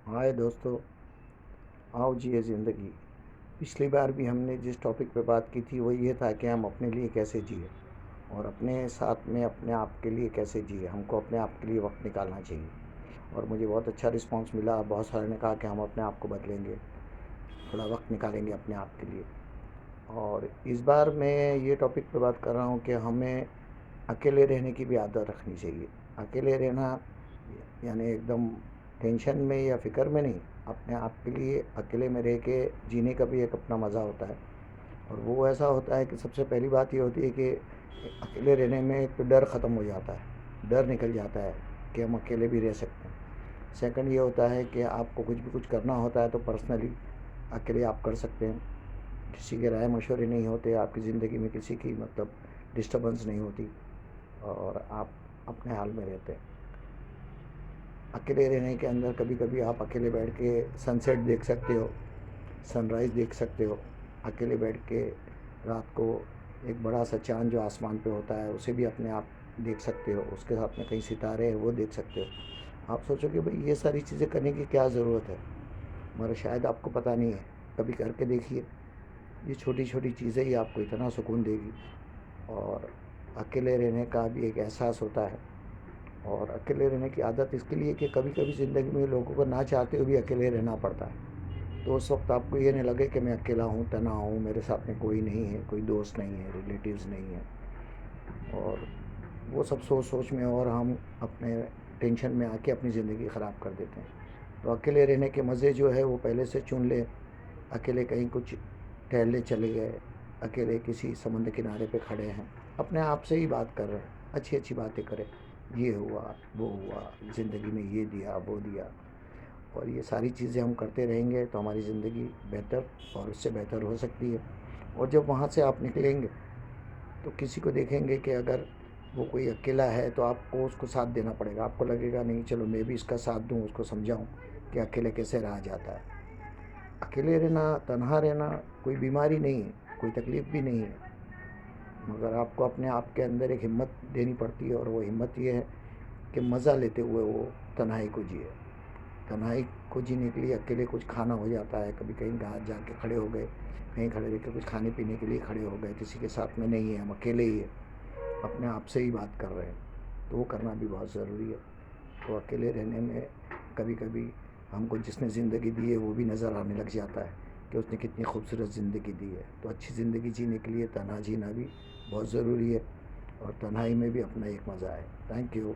हाय दोस्तों, आओ जिए ज़िंदगी। पिछली बार भी हमने जिस टॉपिक पे बात की थी वो ये था कि हम अपने लिए कैसे जिए और अपने साथ में अपने आप के लिए कैसे जिए। हमको अपने आप के लिए वक्त निकालना चाहिए और मुझे बहुत अच्छा रिस्पांस मिला। बहुत सारे ने कहा कि हम अपने आप को बदलेंगे, थोड़ा वक्त निकालेंगे अपने आप के लिए। और इस बार मैं ये टॉपिक पे बात कर रहा हूँ कि हमें अकेले रहने की भी आदत रखनी चाहिए। अकेले रहना यानी एकदम टेंशन में या फ़िक्र में नहीं, अपने आप के लिए अकेले में रह के जीने का भी एक अपना मज़ा होता है। और वो ऐसा होता है कि सबसे पहली बात ये होती है कि अकेले रहने में एक तो डर ख़त्म हो जाता है, डर निकल जाता है कि हम अकेले भी रह सकते हैं। सेकंड ये होता है कि आपको कुछ भी कुछ करना होता है तो पर्सनली अकेले आप कर सकते हैं। किसी के राय मशवरे नहीं होते, आपकी ज़िंदगी में किसी की मतलब डिस्टर्बेंस नहीं होती और आप अपने हाल में रहते हैं। अकेले रहने के अंदर कभी कभी आप अकेले बैठ के सनसेट देख सकते हो, सनराइज़ देख सकते हो। अकेले बैठ के रात को एक बड़ा सा चाँद जो आसमान पे होता है उसे भी अपने आप देख सकते हो, उसके साथ में कई सितारे हैं वो देख सकते हो। आप सोचोगे भाई ये सारी चीज़ें करने की क्या ज़रूरत है, मगर शायद आपको पता नहीं है। कभी करके देखिए, ये छोटी छोटी चीज़ें ही आपको इतना सुकून देगी। और अकेले रहने का भी एक एहसास होता है। और अकेले रहने की आदत इसके लिए कि कभी कभी ज़िंदगी में लोगों को ना चाहते हुए भी अकेले रहना पड़ता है। तो उस वक्त आपको ये नहीं लगे कि मैं अकेला हूँ, तन्हा हूँ, मेरे साथ में कोई नहीं है, कोई दोस्त नहीं है, रिलेटिव्स नहीं है। और वो सब सोच सोच में और हम अपने टेंशन में आके अपनी ज़िंदगी ख़राब कर देते हैं। तो अकेले रहने के मज़े जो है वो पहले से चुन लें। अकेले कहीं कुछ टहलने चले गए, अकेले किसी समुद्र किनारे पे खड़े हैं, अपने आप से ही बात कर रहे हैं, अच्छी अच्छी बातें करें। ये हुआ, वो हुआ, ज़िंदगी में ये दिया, वो दिया। और ये सारी चीज़ें हम करते रहेंगे तो हमारी ज़िंदगी बेहतर और उससे बेहतर हो सकती है। और जब वहाँ से आप निकलेंगे तो किसी को देखेंगे कि अगर वो कोई अकेला है तो आपको उसको साथ देना पड़ेगा। आपको लगेगा नहीं चलो मैं भी इसका साथ दूँ, उसको समझाऊँ कि अकेले कैसे रहा जाता है। अकेले रहना, तन्हा रहना कोई बीमारी नहीं है, कोई तकलीफ़ भी नहीं है, मगर आपको अपने आप के अंदर एक हिम्मत देनी पड़ती है। और वो हिम्मत ये है कि मज़ा लेते हुए वो तन्हाई को जिए। तन्हाई को जीने के लिए अकेले कुछ खाना हो जाता है, कभी कहीं बाहर जाके खड़े हो गए, कहीं खड़े रह के कुछ खाने पीने के लिए खड़े हो गए, किसी के साथ में नहीं है, हम अकेले ही है, अपने आप से ही बात कर रहे हैं, तो वो करना भी बहुत ज़रूरी है। तो अकेले रहने में कभी कभी हमको जिसने ज़िंदगी दी है वो भी नज़र आने लग जाता है कि उसने कितनी खूबसूरत ज़िंदगी दी है। तो अच्छी ज़िंदगी जीने के लिए तन्हा जीना भी बहुत ज़रूरी है और तन्हाई में भी अपना एक मज़ा है। Thank you.